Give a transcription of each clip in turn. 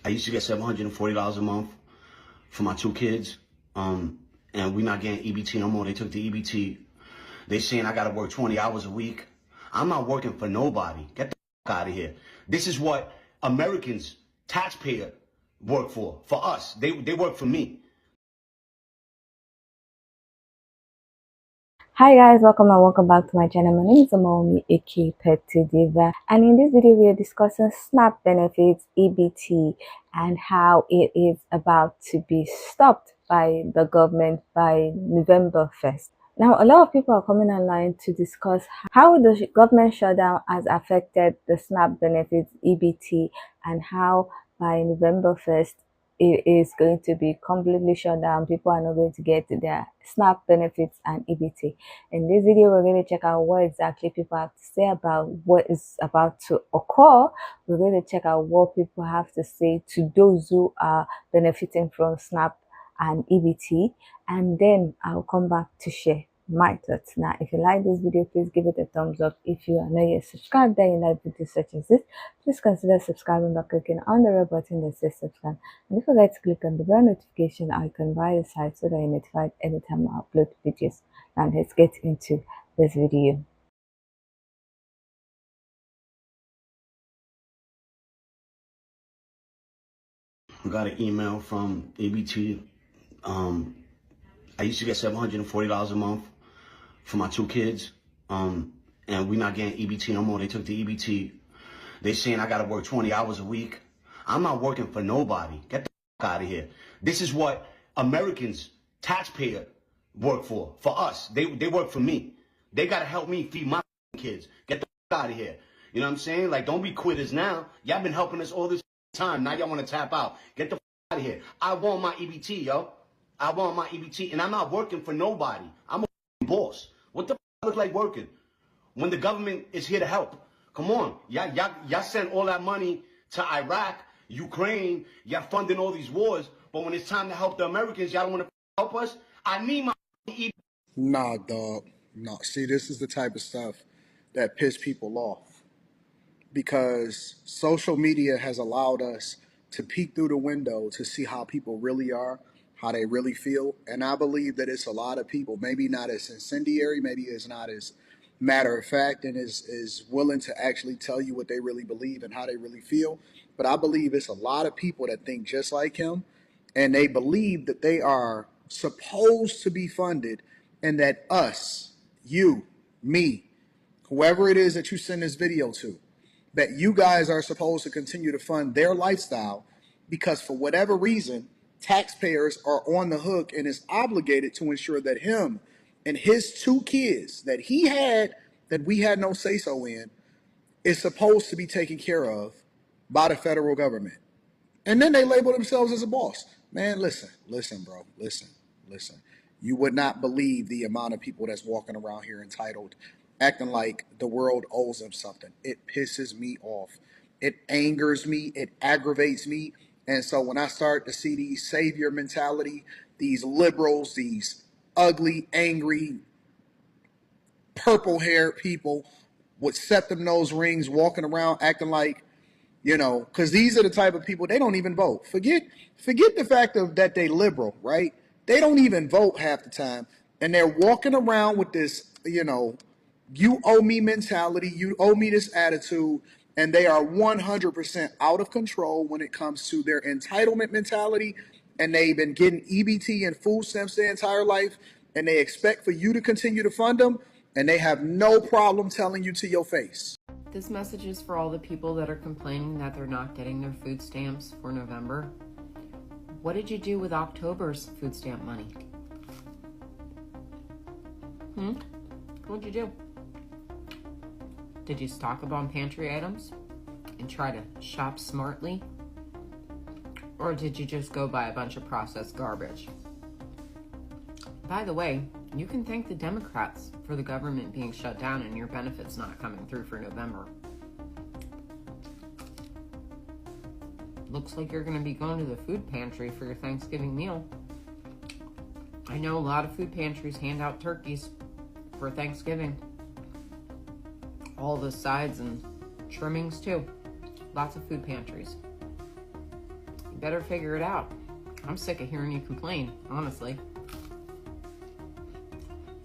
I used to get $740 a month for my two kids, and we're not getting EBT no more. They took the EBT. They saying I gotta work 20 hours a week. I'm not working for nobody. Get the out of here. This is what Americans, taxpayer, work for us. They work for me. Hi guys, welcome back to my channel. My name is Amomi, aka Petite Diva, and in this video we are discussing SNAP benefits, EBT, and how it is about to be stopped by the government by November 1st. Now, a lot of people are coming online to discuss how the government shutdown has affected the SNAP benefits, EBT, and how by November 1st it is going to be completely shut down. People are not going to get their SNAP benefits and EBT. In this video, we're going to check out what exactly people have to say about what is about to occur. We're going to check out what people have to say to those who are benefiting from SNAP and EBT, and then I'll come back to share my thoughts. Now, if you like this video, please give it a thumbs up. If you are not yet subscribed and you like videos such as this, please consider subscribing by clicking on the red button that says subscribe, and don't forget to click on the bell notification icon by the side so that you're notified anytime I upload videos. Now let's get into this video. I got an email from EBT. I used to get $740 a month for my two kids, and we're not getting EBT no more. They took the EBT. They saying I gotta work 20 hours a week. I'm not working for nobody. Get the out of here. This is what Americans, taxpayer, work for us. They work for me. They gotta help me feed my kids. Get the out of here. You know what I'm saying? Like, don't be quitters now. Y'all been helping us all this time. Now y'all want to tap out. Get the out of here. I want my EBT, yo. I want my EBT, and I'm not working for nobody. I'm a boss. What the look like working when the government is here to help? Come on, y'all send all that money to Iraq, Ukraine. Y'all funding all these wars, but when it's time to help the Americans, y'all don't want to help us. I need my EBT. Nah, dog. No. See, this is the type of stuff that piss people off because social media has allowed us to peek through the window to see how people really are, how they really feel. And I believe that it's a lot of people, maybe not as incendiary, maybe it's not as matter of fact and is willing to actually tell you what they really believe and how they really feel. But I believe it's a lot of people that think just like him, and they believe that they are supposed to be funded and that us, you, me, whoever it is that you send this video to, that you guys are supposed to continue to fund their lifestyle because for whatever reason, taxpayers are on the hook and is obligated to ensure that him and his two kids that he had, that we had no say-so in, is supposed to be taken care of by the federal government. And then they label themselves as a boss. Man, listen, bro, listen. You would not believe the amount of people that's walking around here entitled, acting like the world owes them something. It pisses me off. It angers me. It aggravates me. And so when I start to see these savior mentality, these liberals, these ugly, angry, purple-haired people with septum nose rings walking around acting like, because these are the type of people, they don't even vote. Forget the fact of that they liberal, right? They don't even vote half the time. And they're walking around with this, you owe me mentality, you owe me this attitude, and they are 100% out of control when it comes to their entitlement mentality, and they've been getting EBT and food stamps their entire life, and they expect for you to continue to fund them, and they have no problem telling you to your face. This message is for all the people that are complaining that they're not getting their food stamps for November. What did you do with October's food stamp money? What'd you do? Did you stock up on pantry items and try to shop smartly? Or did you just go buy a bunch of processed garbage? By the way, you can thank the Democrats for the government being shut down and your benefits not coming through for November. Looks like you're going to be going to the food pantry for your Thanksgiving meal. I know a lot of food pantries hand out turkeys for Thanksgiving. All the sides and trimmings too. Lots of food pantries. better figure it out. I'm sick of hearing you complain, honestly.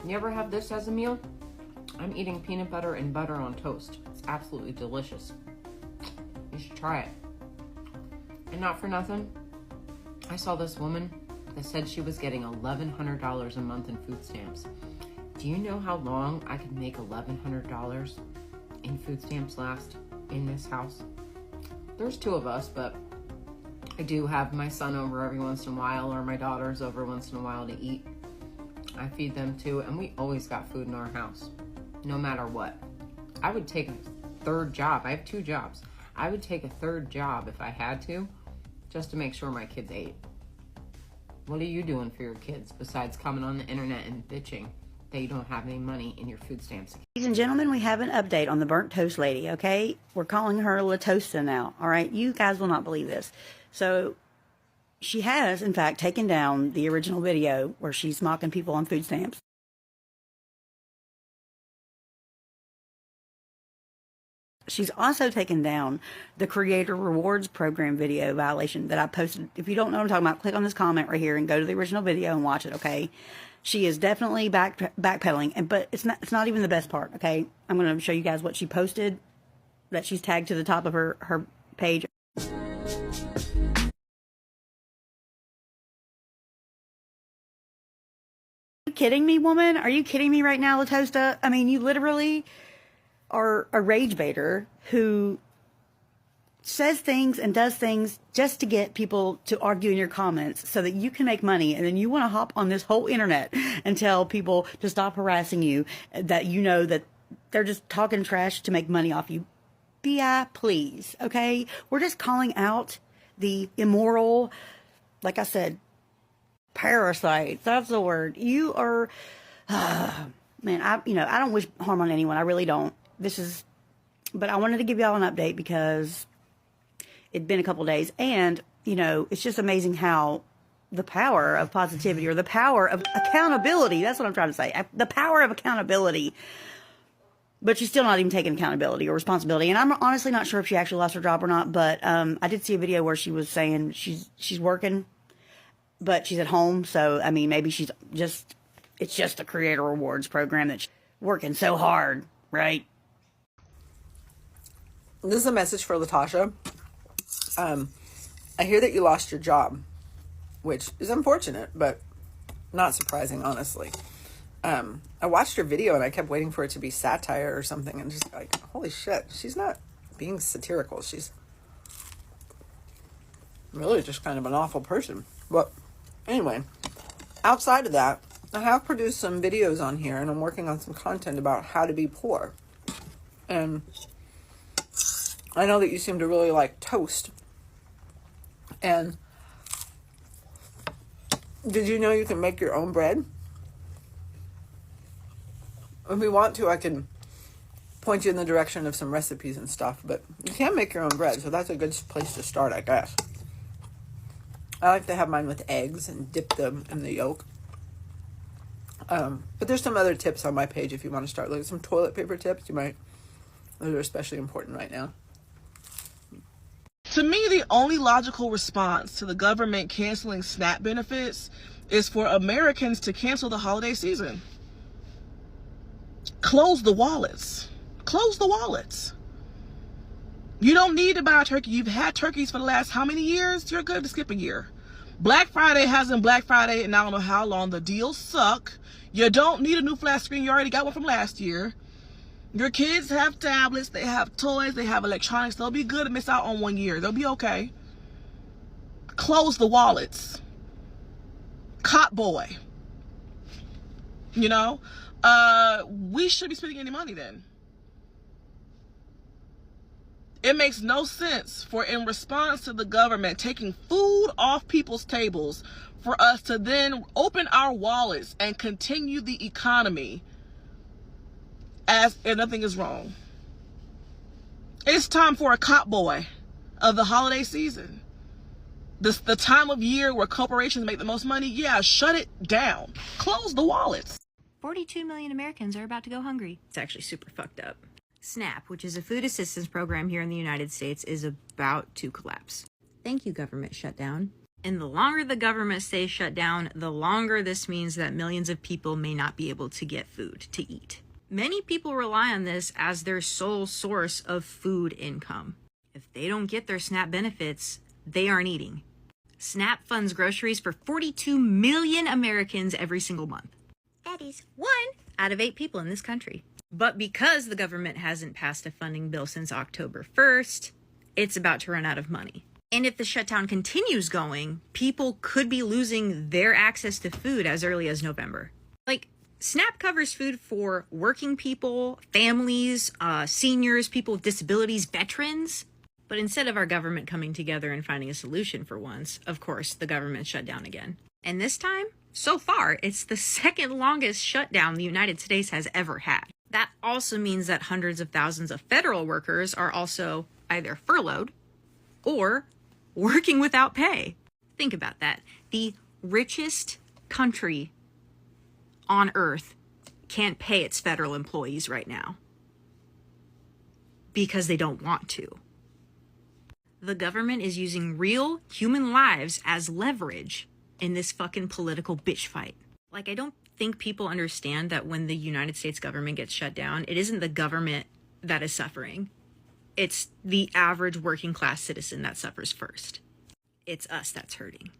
You ever have this as a meal? I'm eating peanut butter and butter on toast. It's absolutely delicious. You should try it. And not for nothing, I saw this woman that said she was getting $1,100 a month in food stamps. Do you know how long I could make $1,100 in food stamps last in this house? There's two of us, but I do have my son over every once in a while, or my daughters over once in a while to eat. I feed them too, and we always got food in our house, no matter what. I would take a third job. I have 2 jobs. I would take a third job if I had to, just to make sure my kids ate. What are you doing for your kids besides coming on the internet and bitching that you don't have any money in your food stamps? Ladies and gentlemen, we have an update on the burnt toast lady, okay? We're calling her La Tosta now, all right? You guys will not believe this. So she has, in fact, taken down the original video where she's mocking people on food stamps. She's also taken down the Creator Rewards Program video violation that I posted. If you don't know what I'm talking about, click on this comment right here and go to the original video and watch it, okay? She is definitely backpedaling, but it's not even the best part, okay? I'm going to show you guys what she posted that she's tagged to the top of her page. Are you kidding me, woman? Are you kidding me right now, La Tosta? I mean, you literally are a rage baiter who says things and does things just to get people to argue in your comments so that you can make money, and then you want to hop on this whole internet and tell people to stop harassing you, that you know that they're just talking trash to make money off you. B.I. please, okay? We're just calling out the immoral, like I said, parasites. That's the word. You are, man, I don't wish harm on anyone. I really don't. But I wanted to give y'all an update because it'd been a couple days, and it's just amazing how the power of positivity, or the power of accountability, that's what I'm trying to say, the power of accountability, but she's still not even taking accountability or responsibility. And I'm honestly not sure if she actually lost her job or not, but I did see a video where she was saying she's working, but she's at home. So I mean, maybe it's just a Creator Rewards program that's working so hard, right? This is a message for Latasha. I hear that you lost your job, which is unfortunate, but not surprising, honestly. I watched her video and I kept waiting for it to be satire or something, and just like, holy shit, she's not being satirical. She's really just kind of an awful person. But anyway, outside of that, I have produced some videos on here, and I'm working on some content about how to be poor. And I know that you seem to really like toast. And did you know you can make your own bread? If we want to, I can point you in the direction of some recipes and stuff, but you can make your own bread, so that's a good place to start, I guess. I like to have mine with eggs and dip them in the yolk. But there's some other tips on my page if you want to start. Like some toilet paper tips, those are especially important right now. To me, the only logical response to the government canceling SNAP benefits is for Americans to cancel the holiday season. Close the wallets. Close the wallets. You don't need to buy a turkey. You've had turkeys for the last how many years? You're good to skip a year. Black Friday hasn't Black Friday and I don't know how long. The deals suck. You don't need a new flat screen. You already got one from last year. Your kids have tablets, they have toys, they have electronics. They'll be good to miss out on 1 year. They'll be okay. Close the wallets. Cot boy. We shouldn't be spending any money then. It makes no sense for, in response to the government taking food off people's tables, for us to then open our wallets and continue the economy as if nothing is wrong. It's time for a cop boy of the holiday season. The time of year where corporations make the most money. Yeah, shut it down. Close the wallets. 42 million Americans are about to go hungry. It's actually super fucked up. SNAP, which is a food assistance program here in the United States, is about to collapse. Thank you, government shutdown. And the longer the government stays shut down, the longer this means that millions of people may not be able to get food to eat. Many people rely on this as their sole source of food income. If they don't get their SNAP benefits, they aren't eating. SNAP funds groceries for 42 million Americans every single month. That is 1 out of 8 people in this country. But because the government hasn't passed a funding bill since October 1st, it's about to run out of money. And if the shutdown continues going, people could be losing their access to food as early as November. Like, SNAP covers food for working people, families, seniors, people with disabilities, veterans. But instead of our government coming together and finding a solution for once, of course, the government shut down again. And this time, so far, it's the second longest shutdown the United States has ever had. That also means that hundreds of thousands of federal workers are also either furloughed or working without pay. Think about that. The richest country on earth can't pay its federal employees right now because they don't want to. The government is using real human lives as leverage in this fucking political bitch fight. Like, I don't think people understand that when the United States government gets shut down, it isn't the government that is suffering. It's the average working class citizen that suffers first. It's us that's hurting,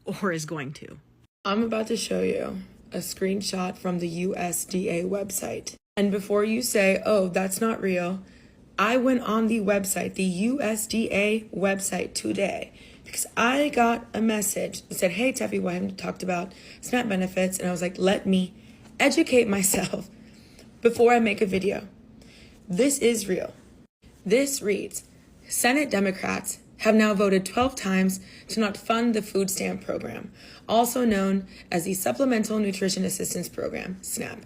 or is going to. I'm about to show you a screenshot from the USDA website. And before you say, oh, that's not real, I went on the website, the USDA website today, because I got a message that said, hey, Teffy, why haven't you talked about SNAP benefits? And I was like, let me educate myself before I make a video. This is real. This reads, Senate Democrats have now voted 12 times to not fund the food stamp program, also known as the Supplemental Nutrition Assistance Program, SNAP.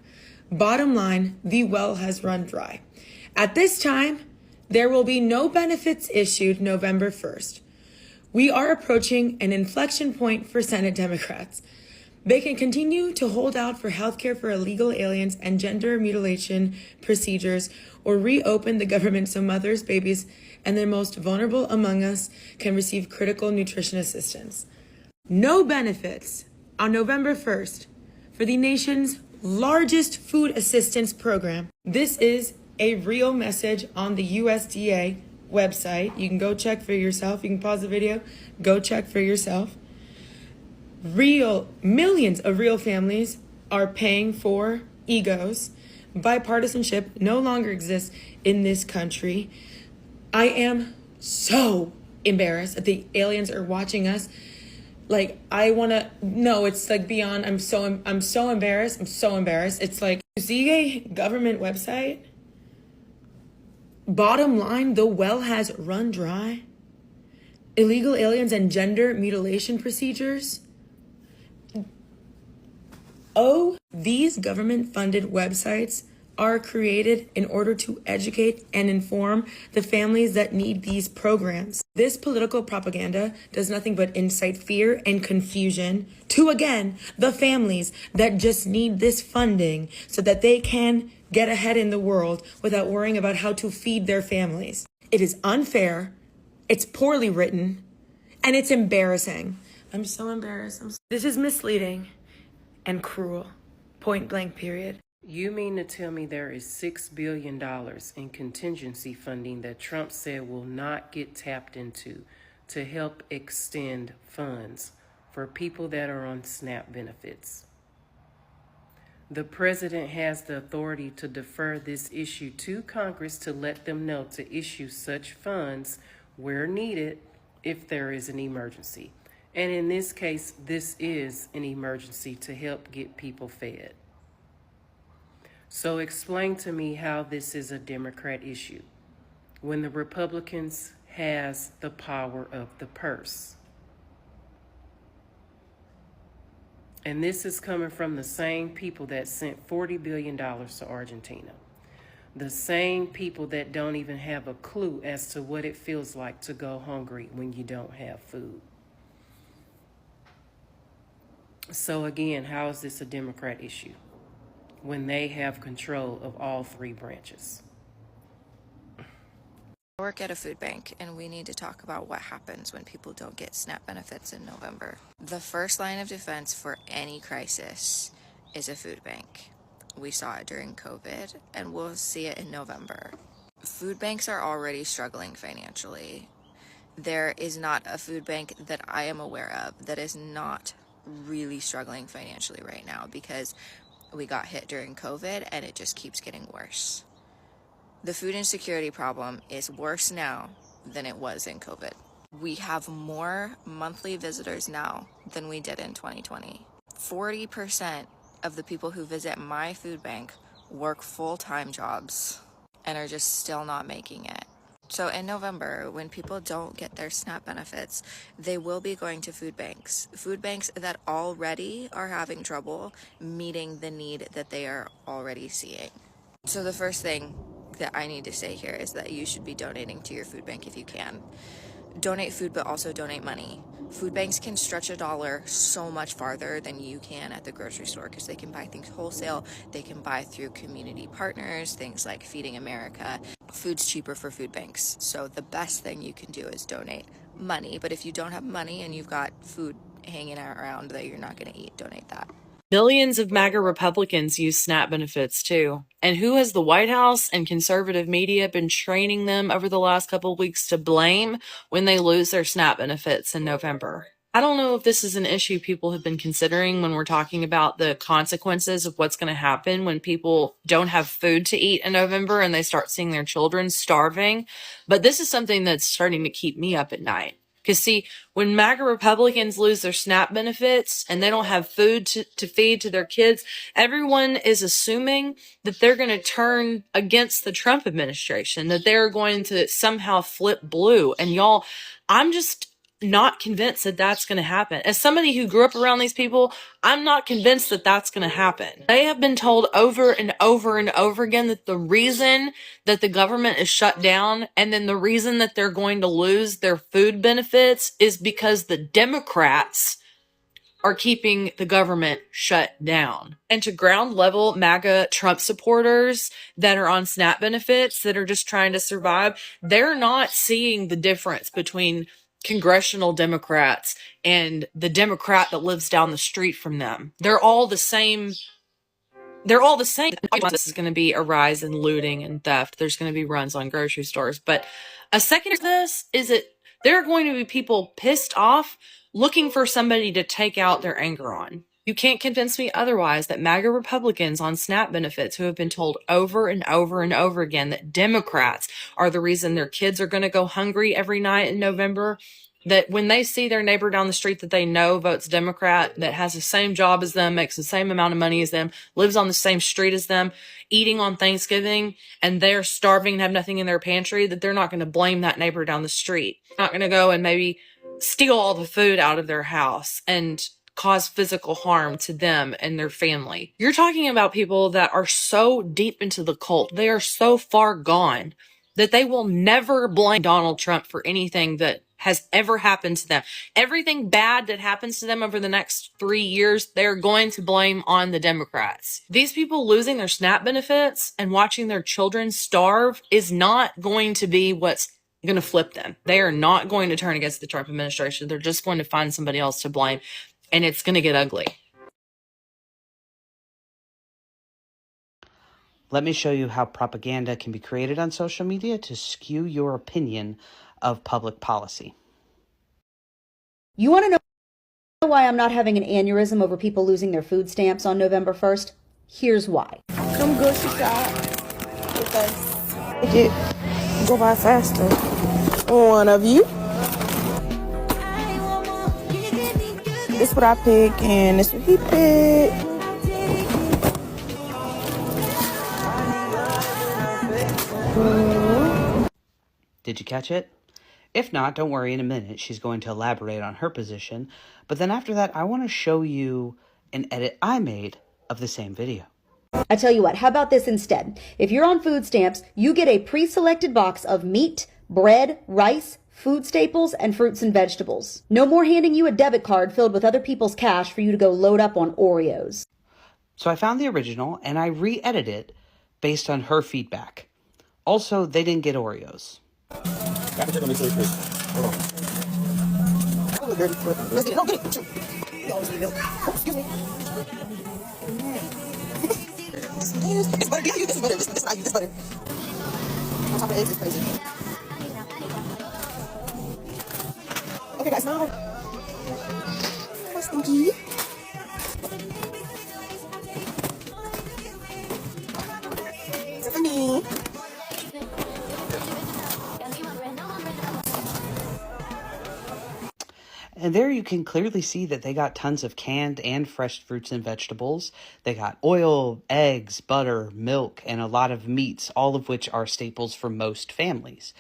Bottom line, the well has run dry. At this time, there will be no benefits issued November 1st. We are approaching an inflection point for Senate Democrats. They can continue to hold out for healthcare for illegal aliens and gender mutilation procedures, or reopen the government so mothers, babies, and the most vulnerable among us can receive critical nutrition assistance. No benefits on November 1st for the nation's largest food assistance program. This is a real message on the USDA website. You can go check for yourself. You can pause the video, go check for yourself. Millions of real families are paying for egos. Bipartisanship no longer exists in this country. I am so embarrassed that the aliens are watching us. Like, I want to, no, it's like beyond, I'm so embarrassed. I'm so embarrassed. It's like, you see a government website? Bottom line, the well has run dry. Illegal aliens and gender mutilation procedures. Oh, these government-funded websites are created in order to educate and inform the families that need these programs. This political propaganda does nothing but incite fear and confusion to, again, the families that just need this funding so that they can get ahead in the world without worrying about how to feed their families. It is unfair, it's poorly written, and it's embarrassing. I'm so embarrassed. This is misleading and cruel. Point blank, period. You mean to tell me there is $6 billion in contingency funding that Trump said will not get tapped into to help extend funds for people that are on SNAP benefits? The president has the authority to defer this issue to Congress to let them know to issue such funds where needed if there is an emergency. And in this case, this is an emergency to help get people fed. So explain to me how this is a Democrat issue when the Republicans has the power of the purse. And this is coming from the same people that sent $40 billion to Argentina. The same people that don't even have a clue as to what it feels like to go hungry when you don't have food. So again, how is this a Democrat issue when they have control of all three branches? work at a food bank, and we need to talk about what happens when people don't get SNAP benefits in November. The first line of defense for any crisis is a food bank. We saw it during COVID, and we'll see it in November. Food banks are already struggling financially. There is not a food bank that I am aware of that is not really struggling financially right now, because we got hit during COVID and it just keeps getting worse. The food insecurity problem is worse now than it was in COVID. We have more monthly visitors now than we did in 2020. 40% of the people who visit my food bank work full-time jobs and are just still not making it. So in November, when people don't get their SNAP benefits, they will be going to food banks that already are having trouble meeting the need that they are already seeing. So the first thing that I need to say here is that you should be donating to your food bank if you can. Donate food, but also donate money. Food banks can stretch a dollar so much farther than you can at the grocery store, because they can buy things wholesale, they can buy through community partners, things like Feeding America. Food's cheaper for food banks, so the best thing you can do is donate money. But if you don't have money and you've got food hanging around that you're not going to eat, donate that. Millions of MAGA Republicans use SNAP benefits too. And who has the White House and conservative media been training them over the last couple of weeks to blame when they lose their SNAP benefits in November? I don't know if this is an issue people have been considering when we're talking about the consequences of what's going to happen when people don't have food to eat in November and they start seeing their children starving. But this is something that's starting to keep me up at night. Because see, when MAGA Republicans lose their SNAP benefits and they don't have food to feed to their kids, everyone is assuming that they're going to turn against the Trump administration, that they're going to somehow flip blue. And y'all, I'm just not convinced that that's going to happen. As somebody who grew up around these people, I'm not convinced that that's going to happen. They have been told over and over and over again that the reason that the government is shut down and then the reason that they're going to lose their food benefits is because the Democrats are keeping the government shut down. And to ground level MAGA Trump supporters that are on SNAP benefits that are just trying to survive, they're not seeing the difference between congressional Democrats and the Democrat that lives down the street from them. They're all the same. This is going to be a rise in looting and theft. There's going to be runs on grocery stores. But a second to this is that there are going to be people pissed off looking for somebody to take out their anger on. You can't convince me otherwise that MAGA Republicans on SNAP benefits who have been told over and over and over again that Democrats are the reason their kids are going to go hungry every night in November, that when they see their neighbor down the street that they know votes Democrat, that has the same job as them, makes the same amount of money as them, lives on the same street as them, eating on Thanksgiving, and they're starving and have nothing in their pantry, that they're not going to blame that neighbor down the street. Not going to go and maybe steal all the food out of their house and cause physical harm to them and their family. You're talking about people that are so deep into the cult. They are so far gone that they will never blame Donald Trump for anything that has ever happened to them. Everything bad that happens to them over the next 3 years, they're going to blame on the Democrats. These people losing their SNAP benefits and watching their children starve is not going to be what's going to flip them. They are not going to turn against the Trump administration. They're just going to find somebody else to blame, and it's going to get ugly. Let me show you how propaganda can be created on social media to skew your opinion of public policy. You want to know why I'm not having an aneurysm over people losing their food stamps on November 1st? Here's why. Come grocery shop with us. Go by faster. One of you. This what I pick, and this what he picked. Did you catch it? If not, don't worry, in a minute she's going to elaborate on her position, but then after that I want to show you an edit I made of the same video. I tell you what, how about this instead? If you're on food stamps, you get a pre-selected box of meat, bread, rice, food staples, and fruits and vegetables. No more handing you a debit card filled with other people's cash for you to go load up on Oreos. So I found the original and I re-edited it based on her feedback. Also, they didn't get Oreos. Apple check on make sure it's crisp. Hold on. Oh, look dirty. Let's get it. No, get it. You always need milk. Oh, excuse me. It's butter. Yeah, I use this butter. This I use this butter. On top of eggs is crazy. Okay, guys, now. What's stinky? Tiffany. And there you can clearly see that they got tons of canned and fresh fruits and vegetables. They got oil, eggs, butter, milk, and a lot of meats, all of which are staples for most families.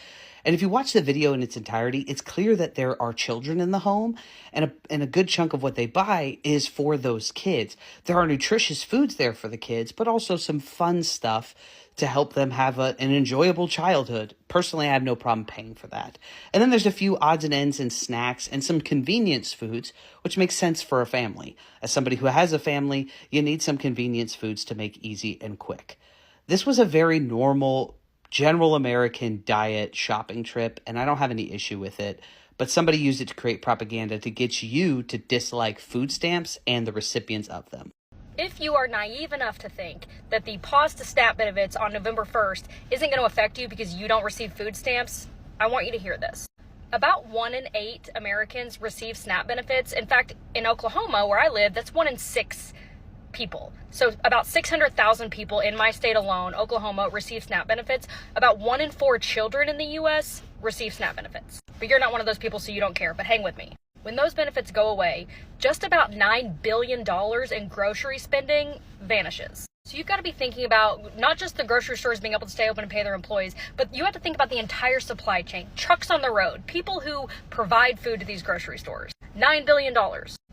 And if you watch the video in its entirety, it's clear that there are children in the home, and a good chunk of what they buy is for those kids. There are nutritious foods there for the kids, but also some fun stuff to help them have an enjoyable childhood. Personally, I have no problem paying for that. And then there's a few odds and ends and snacks and some convenience foods, which makes sense for a family. As somebody who has a family, you need some convenience foods to make easy and quick. This was a very normal, general American diet shopping trip, and I don't have any issue with it. But somebody used it to create propaganda to get you to dislike food stamps and the recipients of them. If you are naive enough to think that the pause to SNAP benefits on November 1st isn't going to affect you because you don't receive food stamps, I want you to hear this. About 1 in 8 Americans receive SNAP benefits. In fact, in Oklahoma, where I live, that's 1 in 6 people. So about 600,000 people in my state alone, Oklahoma, receive SNAP benefits. About 1 in 4 children in the U.S. receive SNAP benefits. But you're not one of those people, so you don't care, but hang with me. When those benefits go away, just about $9 billion in grocery spending vanishes. So you've got to be thinking about not just the grocery stores being able to stay open and pay their employees, but you have to think about the entire supply chain, trucks on the road, people who provide food to these grocery stores. $9 billion.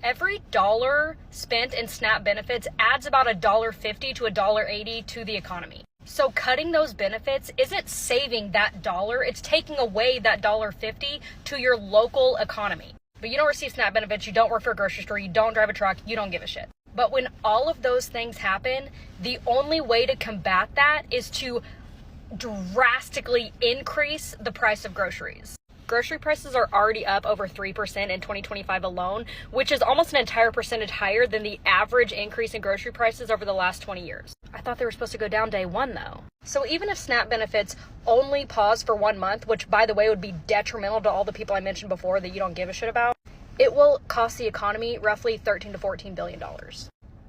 Every dollar spent in SNAP benefits adds about $1.50 to $1.80 to the economy. So cutting those benefits isn't saving that dollar, it's taking away that $1.50 to your local economy. But you don't receive SNAP benefits, you don't work for a grocery store, you don't drive a truck, you don't give a shit. But when all of those things happen, the only way to combat that is to drastically increase the price of groceries. Grocery prices are already up over 3% in 2025 alone, which is almost an entire percentage higher than the average increase in grocery prices over the last 20 years. I thought they were supposed to go down day one though. So even if SNAP benefits only pause for 1 month, which by the way would be detrimental to all the people I mentioned before that you don't give a shit about, it will cost the economy roughly $13 to $14 billion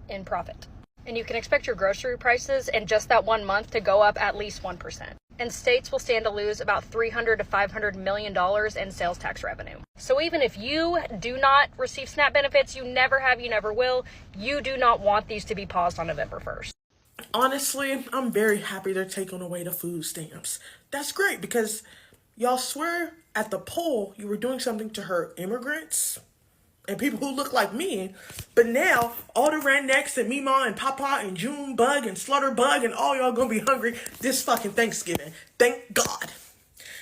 in profit. And you can expect your grocery prices in just that 1 month to go up at least 1%. And states will stand to lose about $300 to $500 million in sales tax revenue. So even if you do not receive SNAP benefits, you never have, you never will, you do not want these to be paused on November 1st. Honestly, I'm very happy they're taking away the food stamps. That's great because y'all swear at the poll you were doing something to hurt immigrants and people who look like me. But now, all the rednecks and Mima and Papa and Junebug and Slaughterbug and all y'all gonna be hungry this fucking Thanksgiving. Thank God.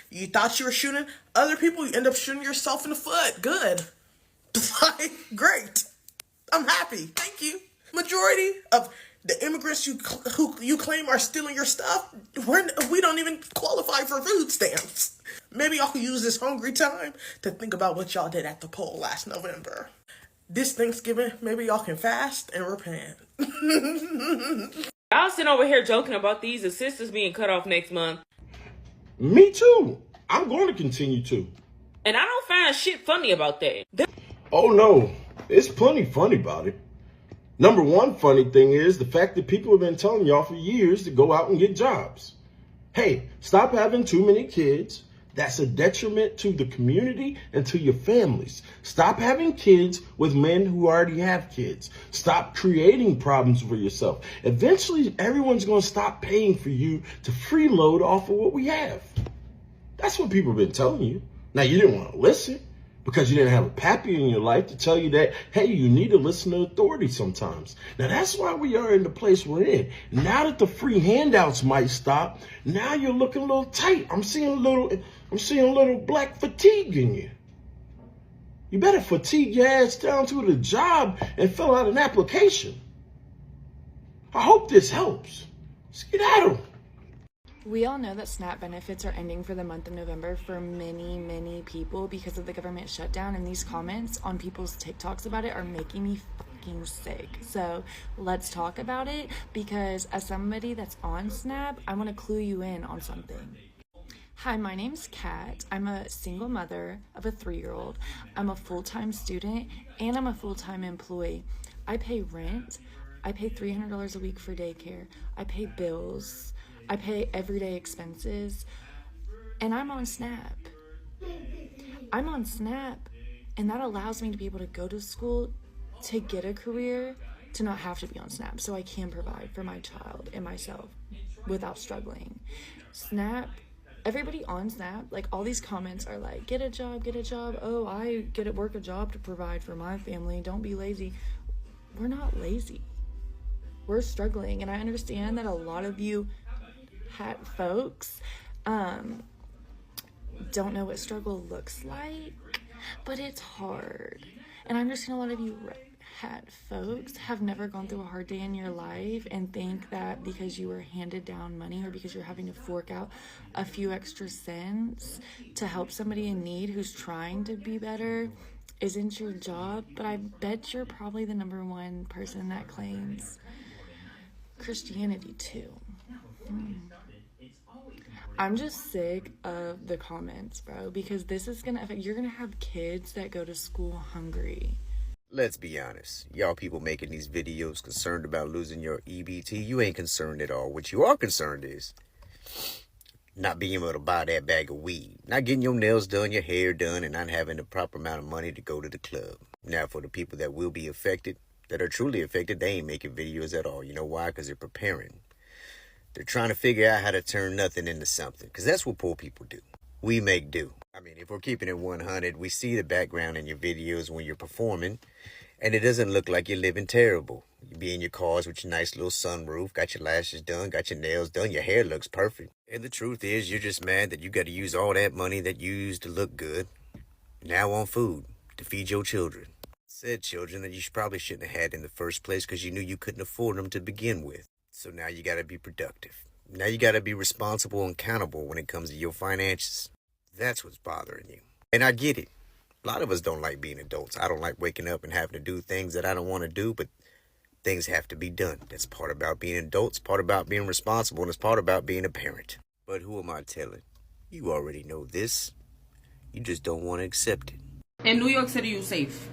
You thought you were shooting other people, you end up shooting yourself in the foot. Good. Like, great. I'm happy. Thank you. Majority of the immigrants who you claim are stealing your stuff, we don't even qualify for food stamps. Maybe y'all could use this hungry time to think about what y'all did at the poll last November. This Thanksgiving, maybe y'all can fast and repent. Y'all sitting over here joking about these assistants being cut off next month. Me too. I'm going to continue to. And I don't find shit funny about that. Oh no, it's plenty funny about it. Number one funny thing is the fact that people have been telling y'all for years to go out and get jobs. Hey, stop having too many kids. That's a detriment to the community and to your families. Stop having kids with men who already have kids. Stop creating problems for yourself. Eventually, everyone's going to stop paying for you to freeload off of what we have. That's what people have been telling you. Now, you didn't want to listen because you didn't have a pappy in your life to tell you that, hey, you need to listen to authority sometimes. Now, that's why we are in the place we're in. Now that the free handouts might stop, now you're looking a little tight. I'm seeing a little black fatigue in you. You better fatigue your ass down to the job and fill out an application. I hope this helps. Skedaddle. We all know that SNAP benefits are ending for the month of November for many, many people because of the government shutdown, and these comments on people's TikToks about it are making me fucking sick. So let's talk about it, because as somebody that's on SNAP, I want to clue you in on something. Hi, my name's Kat. I'm a single mother of a 3-year-old. I'm a full-time student and I'm a full-time employee. I pay rent. I pay $300 a week for daycare. I pay bills. I pay everyday expenses, and I'm on SNAP. I'm on SNAP, and that allows me to be able to go to school, to get a career, to not have to be on SNAP, so I can provide for my child and myself without struggling. SNAP, everybody on SNAP, like all these comments are like, get a job, oh, I get to work a job to provide for my family, don't be lazy. We're not lazy. We're struggling, and I understand that a lot of you folks don't know what struggle looks like, but it's hard. And I understand a lot of you folks have never gone through a hard day in your life and think that because you were handed down money or because you're having to fork out a few extra cents to help somebody in need who's trying to be better isn't your job. But I bet you're probably the number one person that claims Christianity too. I'm just sick of the comments, bro, because this is gonna affect, you're gonna have kids that go to school hungry. Let's be honest. Y'all people making these videos concerned about losing your EBT, you ain't concerned at all. What you are concerned is not being able to buy that bag of weed, not getting your nails done, your hair done, and not having the proper amount of money to go to the club. Now, for the people that will be affected, that are truly affected, they ain't making videos at all. You know why? Because they're preparing. They're trying to figure out how to turn nothing into something, because that's what poor people do. We make do. I mean, if we're keeping it 100, we see the background in your videos when you're performing, and it doesn't look like you're living terrible. You be in your cars with your nice little sunroof, got your lashes done, got your nails done, your hair looks perfect. And the truth is, you're just mad that you got to use all that money that you used to look good now on food to feed your children. Said children that you probably shouldn't have had in the first place because you knew you couldn't afford them to begin with. So now you got to be productive. Now you got to be responsible and accountable when it comes to your finances. That's what's bothering you. And I get it. A lot of us don't like being adults. I don't like waking up and having to do things that I don't want to do, but things have to be done. That's part about being adults, part about being responsible, and it's part about being a parent. But who am I telling? You already know this. You just don't want to accept it. In New York City, you safe.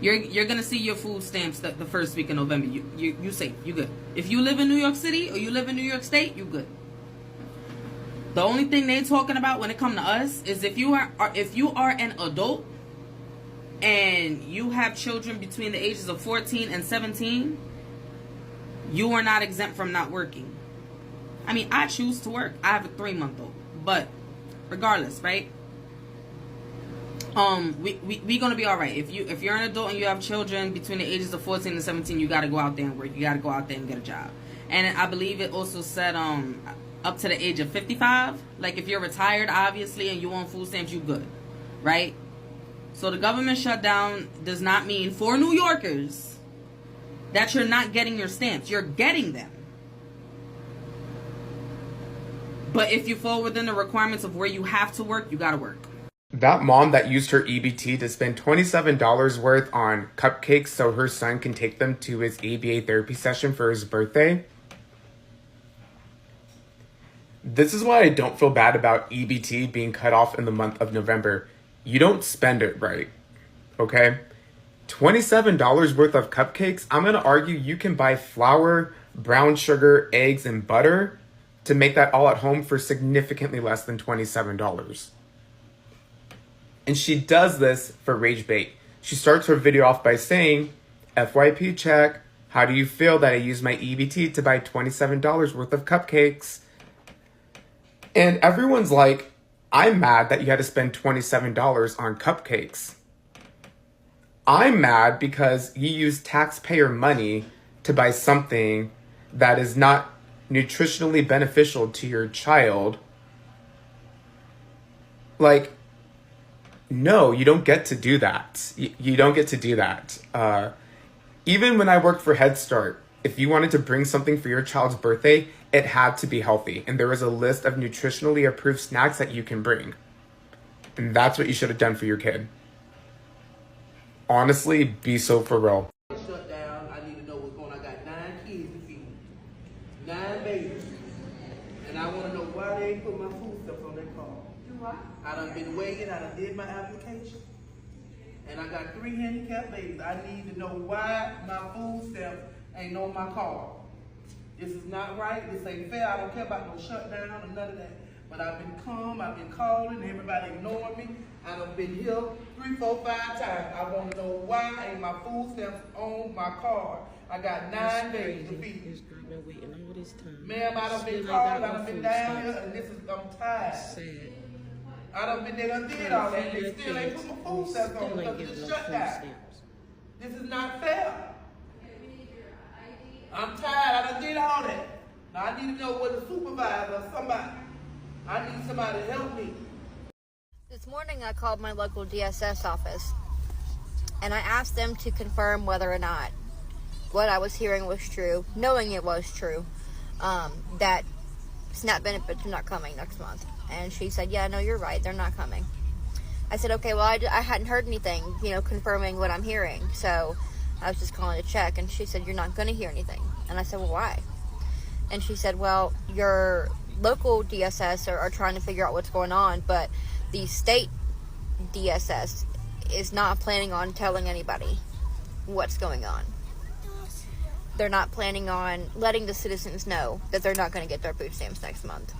You're gonna see your food stamps the first week of November. You safe. You good. If you live in New York City or you live in New York State, you good. The only thing they talking about when it comes to us is if you are an adult and you have children between the ages of 14 and 17, you are not exempt from not working. I mean, I choose to work. I have a 3-month-old, but regardless, right? We gonna be all right. If you're an adult and you have children between the ages of 14 and 17, you gotta go out there and work. You gotta go out there and get a job. And I believe it also said up to the age of 55. Like if you're retired, obviously, and you on food stamps, you good, right? So the government shutdown does not mean for New Yorkers that you're not getting your stamps. You're getting them. But if you fall within the requirements of where you have to work, you gotta work. That mom that used her EBT to spend $27 worth on cupcakes so her son can take them to his ABA therapy session for his birthday. This is why I don't feel bad about EBT being cut off in the month of November. You don't spend it right, okay? $27 worth of cupcakes, I'm going to argue you can buy flour, brown sugar, eggs, and butter to make that all at home for significantly less than $27. And she does this for rage bait. She starts her video off by saying, FYP check, how do you feel that I used my EBT to buy $27 worth of cupcakes? And everyone's like, I'm mad that you had to spend $27 on cupcakes. I'm mad because you used taxpayer money to buy something that is not nutritionally beneficial to your child. Like, no, you don't get to do that. You don't get to do that. Even when I worked for Head Start, if you wanted to bring something for your child's birthday, it had to be healthy. And there was a list of nutritionally approved snacks that you can bring. And that's what you should have done for your kid. Honestly, be so for real. Shut down. I need to know what's going on. I got 9 kids to feed. 9 babies. And I want to know why they ain't put my food stuff on their car. Do what? I done been waiting. I done did my application. And I got 3 handicapped babies. I need to know why my food stamps ain't on my car. This is not right. This ain't fair. I don't care about no shutdown or none of that. But I've been calm. I've been calling. Everybody ignoring me. I've been here 3, 4, 5 times. I want to know why ain't my food stamps on my card. I got 9 babies to feed. I've been waiting all this time. Ma'am, I done been calling. I done been down here, and I'm tired. Sad. I done been there and did all that. They still ain't put my food stamps on because of the shutdown. This is not fair. I'm tired. I done did all that. Now I need to know what the supervisor or somebody. I need somebody to help me. This morning I called my local DSS office and I asked them to confirm whether or not what I was hearing was true, knowing it was true, that SNAP benefits are not coming next month. And she said, yeah, no, you're right, they're not coming. I said, okay, well, I hadn't heard anything, confirming what I'm hearing, so I was just calling to check. And she said, you're not going to hear anything. And I said, well, why? And she said, well, your local DSS are trying to figure out what's going on, but the state DSS is not planning on telling anybody what's going on. They're not planning on letting the citizens know that they're not going to get their food stamps next month.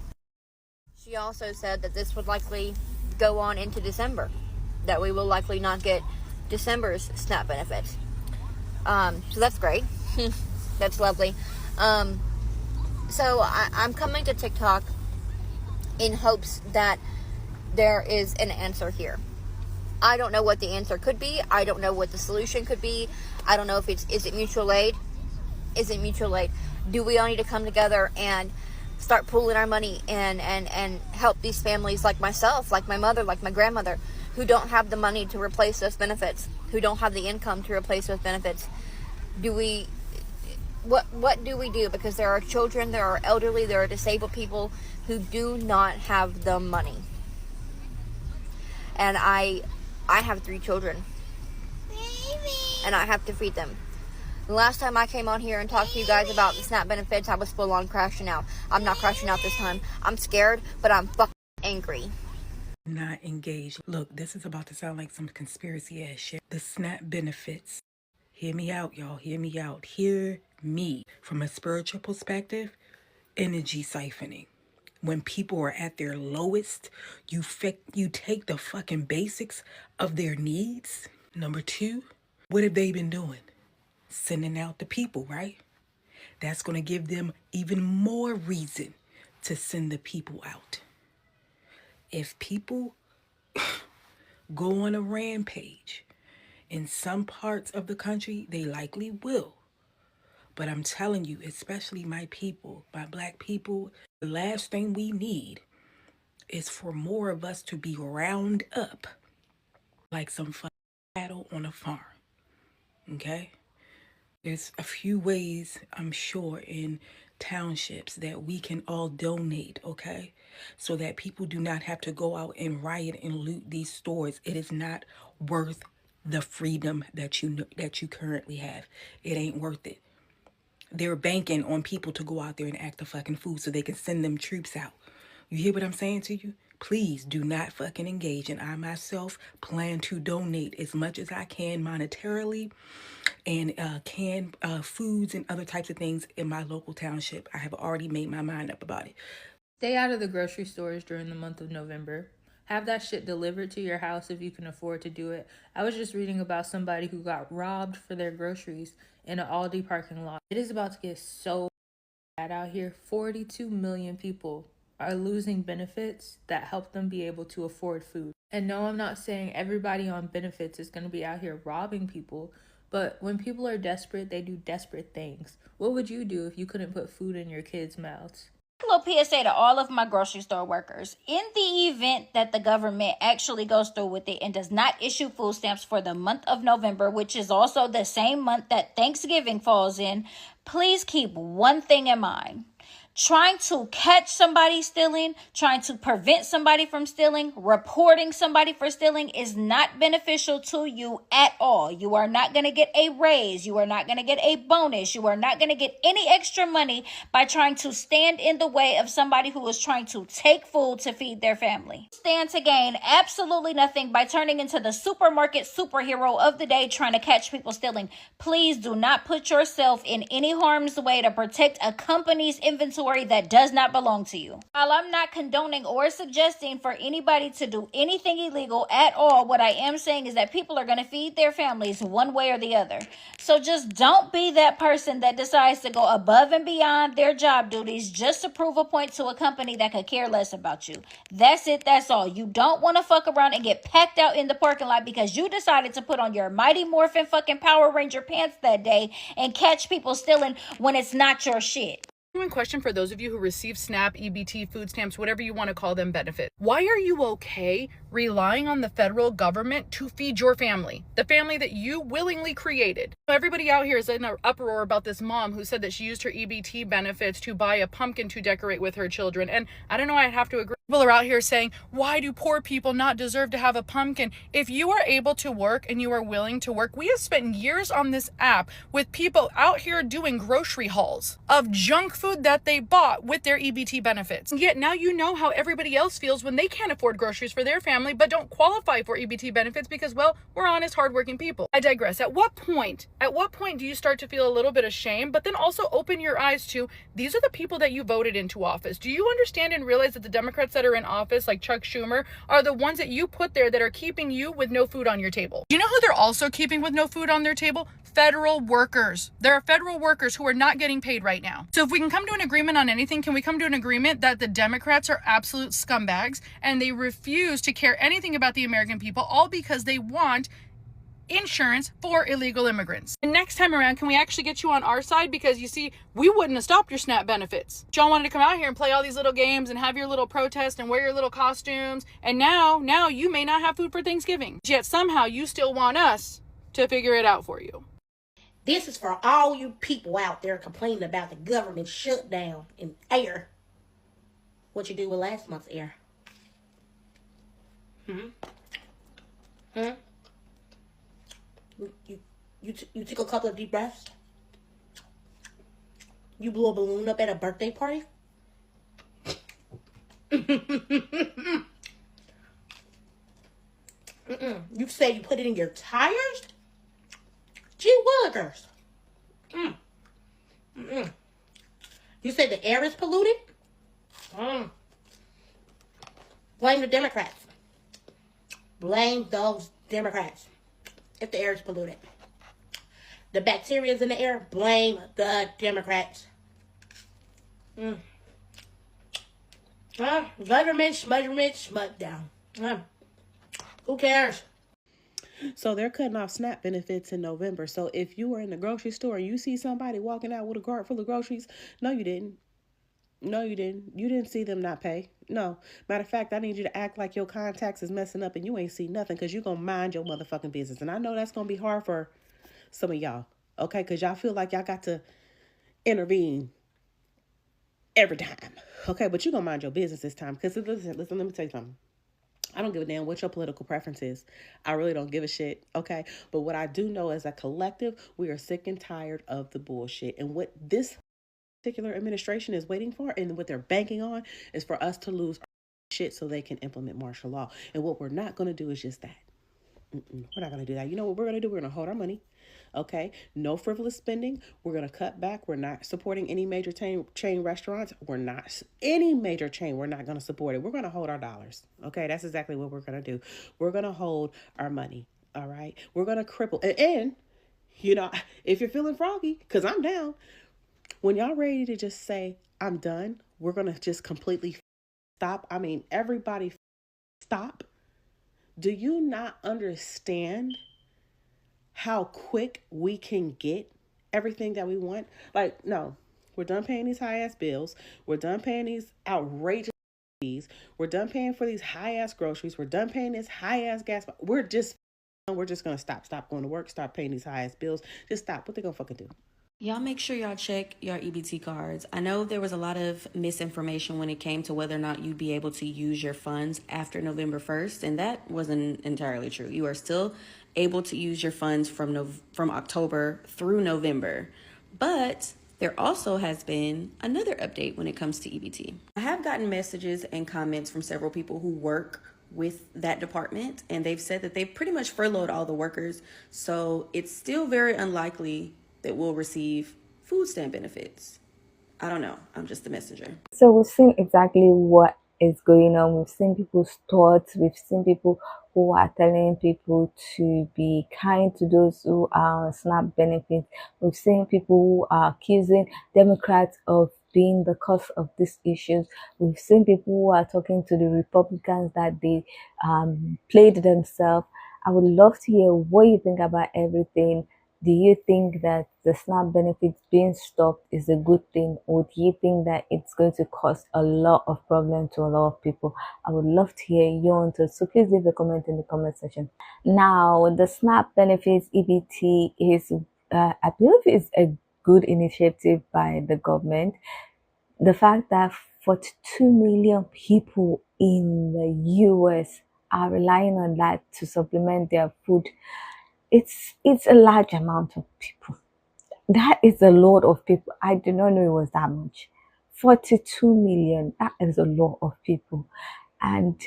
She also said that this would likely go on into December, that we will likely not get December's SNAP benefits. So that's great. That's lovely. So I'm coming to TikTok in hopes that there is an answer here. I don't know what the answer could be. I don't know what the solution could be. I don't know if is it mutual aid? Is it mutual aid? Do we all need to come together and start pooling our money and help these families like myself, like my mother, like my grandmother, who don't have the money to replace those benefits, who don't have the income to replace those benefits? What do we do? Because there are children, there are elderly, there are disabled people who do not have the money. And I have 3 children. And I have to feed them. The last time I came on here and talked to you guys about the SNAP benefits, I was full on crashing out. I'm not crashing out this time. I'm scared, but I'm fucking angry. Not engaged. Look, this is about to sound like some conspiracy ass shit. The SNAP benefits. Hear me out, y'all. Hear me out. Hear me. From a spiritual perspective, energy siphoning. When people are at their lowest, you take the fucking basics of their needs. Number 2, what have they been doing? Sending out the people, right? That's going to give them even more reason to send the people out. If people go on a rampage in some parts of the country, they likely will. But I'm telling you, especially my people, my black people, the last thing we need is for more of us to be round up like some fucking cattle on a farm. Okay? There's a few ways, I'm sure, in townships that we can all donate, okay? So that people do not have to go out and riot and loot these stores. It is not worth the freedom that you currently have. It ain't worth it. They're banking on people to go out there and act the fucking fool so they can send them troops out. You hear what I'm saying to you? Please do not fucking engage. And I myself plan to donate as much as I can monetarily and canned foods and other types of things in my local township. I have already made my mind up about it. Stay out of the grocery stores during the month of November. Have that shit delivered to your house if you can afford to do it. I was just reading about somebody who got robbed for their groceries in an Aldi parking lot. It is about to get so bad out here. 42 million people are losing benefits that help them be able to afford food. And no, I'm not saying everybody on benefits is going to be out here robbing people, but when people are desperate, they do desperate things. What would you do if you couldn't put food in your kids' mouths? Little PSA to all of my grocery store workers. In the event that the government actually goes through with it and does not issue food stamps for the month of November, which is also the same month that Thanksgiving falls in, please keep one thing in mind. Trying to catch somebody stealing, trying to prevent somebody from stealing, reporting somebody for stealing is not beneficial to you at all. You are not going to get a raise. You are not going to get a bonus. You are not going to get any extra money by trying to stand in the way of somebody who is trying to take food to feed their family. Stand to gain absolutely nothing by turning into the supermarket superhero of the day trying to catch people stealing. Please do not put yourself in any harm's way to protect a company's inventory that does not belong to you. While I'm not condoning or suggesting for anybody to do anything illegal at all, what I am saying is that people are going to feed their families one way or the other. So just don't be that person that decides to go above and beyond their job duties just to prove a point to a company that could care less about you. That's it. That's all. You don't want to fuck around and get packed out in the parking lot because you decided to put on your Mighty Morphin fucking Power Ranger pants that day and catch people stealing when it's not your shit. Question for those of you who receive SNAP, EBT, food stamps, whatever you want to call them, benefits. Why are you okay relying on the federal government to feed your family, the family that you willingly created? Everybody out here is in an uproar about this mom who said that she used her EBT benefits to buy a pumpkin to decorate with her children. And I don't know, I'd have to agree. People are out here saying, why do poor people not deserve to have a pumpkin? If you are able to work and you are willing to work, we have spent years on this app with people out here doing grocery hauls of junk food that they bought with their EBT benefits. And yet now you know how everybody else feels when they can't afford groceries for their family but don't qualify for EBT benefits because, well, we're honest, hardworking people. I digress. At what point do you start to feel a little bit of shame, but then also open your eyes to, these are the people that you voted into office? Do you understand and realize that the Democrats that are in office, like Chuck Schumer, are the ones that you put there that are keeping you with no food on your table? Do you know who they're also keeping with no food on their table? Federal workers. There are federal workers who are not getting paid right now. So if we can come to an agreement on anything, can we come to an agreement that the Democrats are absolute scumbags and they refuse to care anything about the American people, all because they want insurance for illegal immigrants? And next time around, can we actually get you on our side? Because you see, we wouldn't have stopped your SNAP benefits. Y'all wanted to come out here and play all these little games and have your little protest and wear your little costumes. And now you may not have food for Thanksgiving. Yet somehow you still want us to figure it out for you. This is for all you people out there complaining about the government shutdown and air. What you do with last month's air? You took a couple of deep breaths? You blew a balloon up at a birthday party? You said you put it in your tires? Gee willikers. You said the air is polluted? Blame the Democrats. Blame those Democrats if the air is polluted. The bacteria's in the air, blame the Democrats. Government, smut down. Who cares? So they're cutting off SNAP benefits in November. So if you were in the grocery store and you see somebody walking out with a cart full of groceries, no, you didn't. No, you didn't. You didn't see them not pay. No. Matter of fact, I need you to act like your contacts is messing up and you ain't see nothing because you're going to mind your motherfucking business. And I know that's going to be hard for some of y'all. Okay? Because y'all feel like y'all got to intervene every time. Okay? But you're going to mind your business this time. Because listen, let me tell you something. I don't give a damn what your political preference is. I really don't give a shit, okay? But what I do know as a collective, we are sick and tired of the bullshit. And what this particular administration is waiting for and what they're banking on is for us to lose our shit so they can implement martial law. And what we're not going to do is just that. We're not going to do that. You know what we're going to do? We're going to hold our money. Okay, no frivolous spending. We're going to cut back. We're not supporting any major chain restaurants. We're not any major chain. We're not going to support it. We're going to hold our dollars. Okay, that's exactly what we're going to do. We're going to hold our money. All right, we're going to cripple. And you know, if you're feeling froggy, because I'm down, when y'all ready to just say, I'm done, we're going to just completely stop. I mean, everybody stop. Do you not understand how quick we can get everything that we want? Like, no, we're done paying these high ass bills. We're done paying these outrageous fees. We're done paying for these high ass groceries. We're done paying this high ass gas. We're just going to stop going to work, stop paying these high ass bills. Just stop. What they going to fucking do? Y'all make sure y'all check your EBT cards. I know there was a lot of misinformation when it came to whether or not you'd be able to use your funds after November 1st, and that wasn't entirely true. You are still able to use your funds from October through November. But there also has been another update when it comes to EBT. I have gotten messages and comments from several people who work with that department, and they've said that they've pretty much furloughed all the workers. So it's still very unlikely that we'll receive food stamp benefits. I don't know. I'm just the messenger. So we've seen exactly what is going on. We've seen people's thoughts. We've seen people who are telling people to be kind to those who are on SNAP benefits. We've seen people who are accusing Democrats of being the cause of these issues. We've seen people who are talking to the Republicans that they played themselves. I would love to hear what you think about everything. Do you think that the SNAP benefits being stopped is a good thing, or do you think that it's going to cause a lot of problem to a lot of people? I would love to hear your thoughts, so please leave a comment in the comment section. Now, the SNAP benefits EBT is, I believe, is a good initiative by the government. The fact that 42 million people in the US are relying on that to supplement their food, it's a large amount of people. That is a lot of people. I did not know it was that much. 42 million, that is a lot of people. And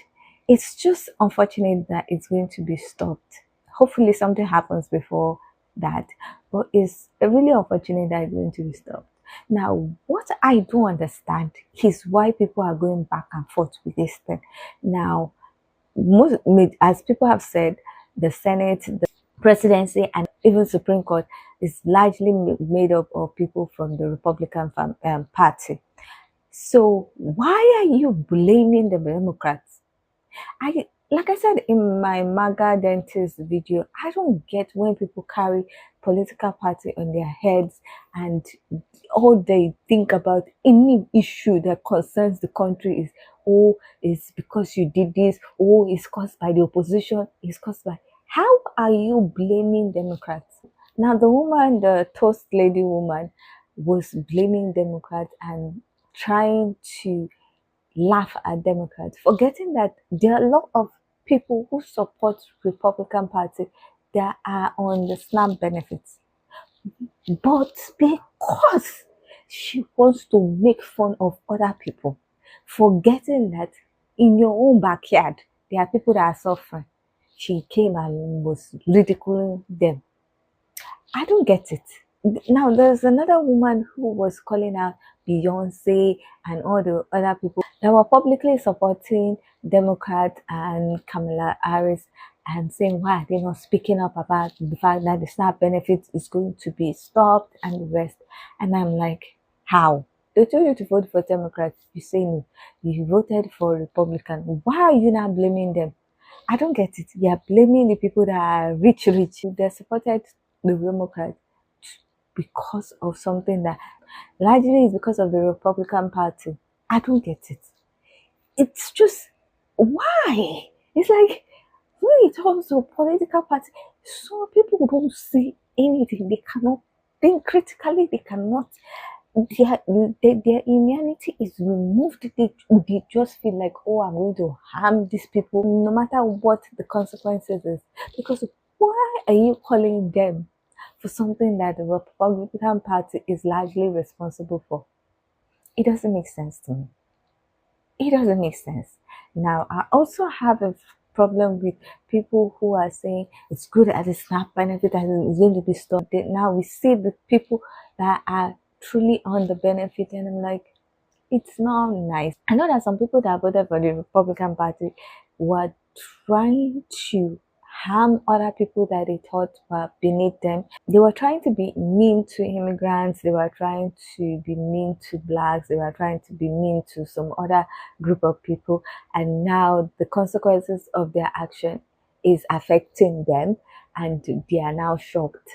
it's just unfortunate that it's going to be stopped. Hopefully something happens before that. But it's really unfortunate that it's going to be stopped. Now, what I don't understand is why people are going back and forth with this thing. Now, as people have said, the Senate, the presidency, and even Supreme Court is largely made up of people from the Republican Party. So why are you blaming the Democrats? Like I said in my MAGA dentist video, I don't get when people carry political party on their heads and all they think about any issue that concerns the country is, oh, it's because you did this, oh, it's caused by the opposition, it's caused by... How are you blaming Democrats? Now, the woman, the toast lady woman, was blaming Democrats and trying to laugh at Democrats, forgetting that there are a lot of people who support Republican Party that are on the SNAP benefits. But because she wants to make fun of other people, forgetting that in your own backyard, there are people that are suffering, she came and was ridiculing them. I don't get it. Now, there's another woman who was calling out Beyonce and all the other people that were publicly supporting Democrats and Kamala Harris and saying, why are they not speaking up about the fact that the SNAP benefits is going to be stopped and the rest? And I'm like, how? They told you to vote for Democrats. You say no. You voted for Republican. Why are you not blaming them? I don't get it. You're blaming the people that are rich. They supported the Democrats because of something that largely is because of the Republican Party. I don't get it. It's just, why? It's like, when it comes to political party, some people don't see anything. They cannot think critically. They cannot. Their immunity is removed. They just feel like, oh, I'm going to harm these people, no matter what the consequences is. Because why are you calling them for something that the Republican Party is largely responsible for? It doesn't make sense to me. It doesn't make sense. Now, I also have a problem with people who are saying it's good at the SNAP benefit and it's going to be stopped. Now we see the people that are truly on the benefit, and I'm like, it's not nice. I know that some people that voted for the Republican Party were trying to harm other people that they thought were beneath them. They were trying to be mean to immigrants. They were trying to be mean to blacks. They were trying to be mean to some other group of people. And now the consequences of their action is affecting them, and they are now shocked.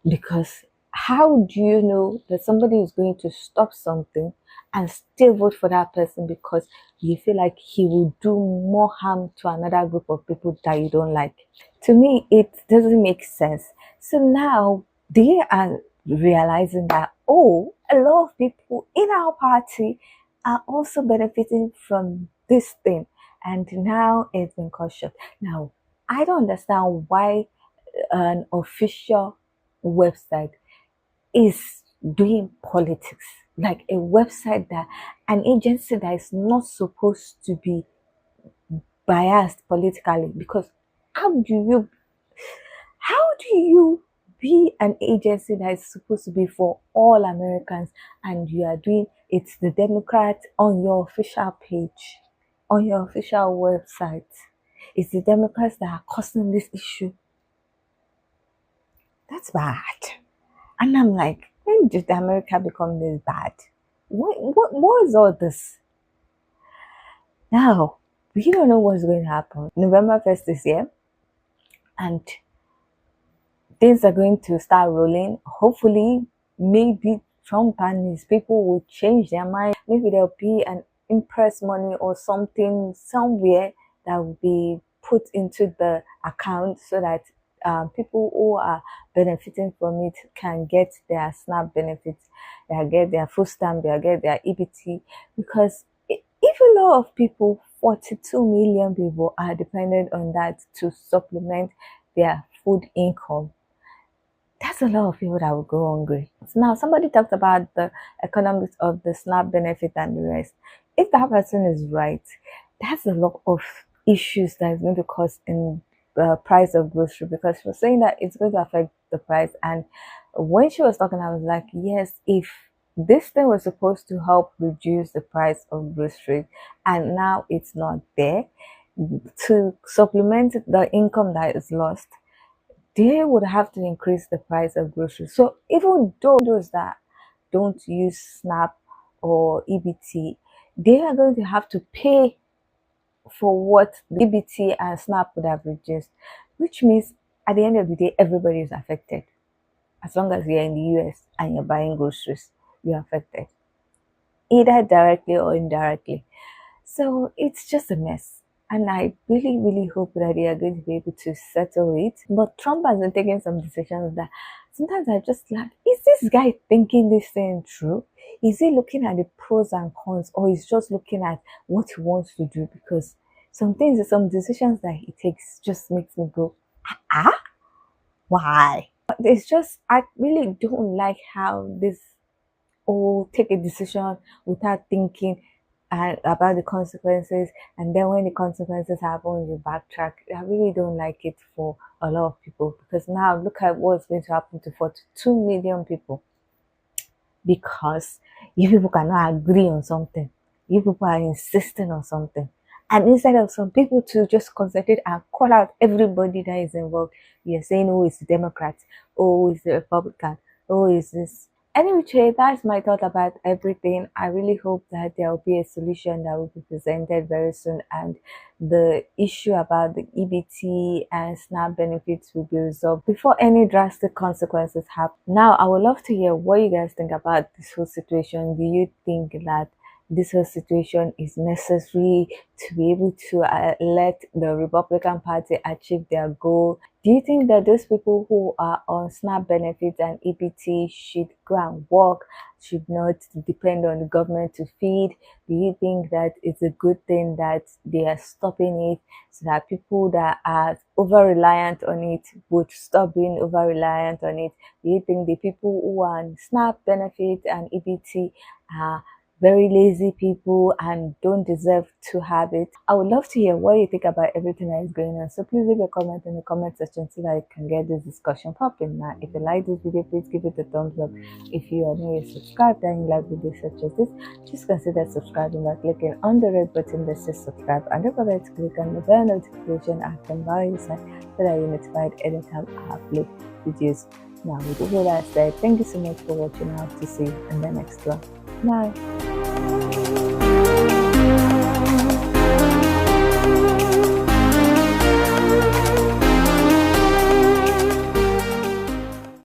Because how do you know that somebody is going to stop something and still vote for that person because you feel like he will do more harm to another group of people that you don't like? To me, it doesn't make sense. So now they are realizing that, oh, a lot of people in our party are also benefiting from this thing, and now it's been cut short. Now, I don't understand why an official website is doing politics, like a website that an agency that is not supposed to be biased politically. Because how do you be an agency that is supposed to be for all Americans, and you are doing it's the Democrats on your official page, on your official website? It's the Democrats that are causing this issue. That's bad. And I'm like, when did America become this bad? What is all this? Now, we don't know what's going to happen. November 1st this year, and things are going to start rolling. Hopefully, maybe Trump and his people will change their mind. Maybe there'll be an impress money or something somewhere that will be put into the account so that people who are benefiting from it can get their SNAP benefits, they'll get their food stamp, they'll get their EBT. Because if a lot of people, 42 million people, are dependent on that to supplement their food income, that's a lot of people that will go hungry. Now, somebody talked about the economics of the SNAP benefit and the rest. If that person is right, that's a lot of issues that is going to cause in the price of grocery, because she was saying that it's going to affect the price. And when she was talking, I was like, yes, if this thing was supposed to help reduce the price of groceries and now it's not there to supplement the income that is lost, they would have to increase the price of groceries. So even those that don't use SNAP or EBT, they are going to have to pay for what the EBT and SNAP would have reduced, which means at the end of the day, everybody is affected. As long as you're in the US and you're buying groceries, you're affected, either directly or indirectly. So it's just a mess. And I really, really hope that they are going to be able to settle it. But Trump has been taking some decisions that sometimes I just like, is this guy thinking this thing through? Is he looking at the pros and cons, or is just looking at what he wants to do? Because some things, some decisions that he takes just makes me go, why? It's just, I really don't like how this take a decision without thinking about the consequences, and then when the consequences happen, you backtrack. I really don't like it for a lot of people, because now look at what's going to happen to 42 million people, because you people cannot agree on something. You people are insisting on something, and instead of some people to just concentrate and call out everybody that is involved, you're saying, oh, it's the Democrat, oh, it's the Republican, oh, it's this. Anyway, that's my thought about everything. I really hope that there will be a solution that will be presented very soon, and the issue about the EBT and SNAP benefits will be resolved before any drastic consequences happen. Now, I would love to hear what you guys think about this whole situation. Do you think that this whole situation is necessary to be able to let the Republican Party achieve their goal? Do you think that those people who are on SNAP benefits and EBT should go and work, should not depend on the government to feed? Do you think that it's a good thing that they are stopping it so that people that are over-reliant on it would stop being over-reliant on it? Do you think the people who are on SNAP benefits and EBT are very lazy people and don't deserve to have it? I would love to hear what you think about everything that is going on. So please leave a comment in the comment section so that I can get this discussion popping. Now, if you like this video, please give it a thumbs up. If you are new, subscribe and you like videos such as this, just consider subscribing by clicking on the red button that says subscribe, and don't forget to click on the bell notification icon by your side so that you're notified anytime I upload videos. Now, with all that said, thank you so much for watching. I hope to see you in the next one. Bye.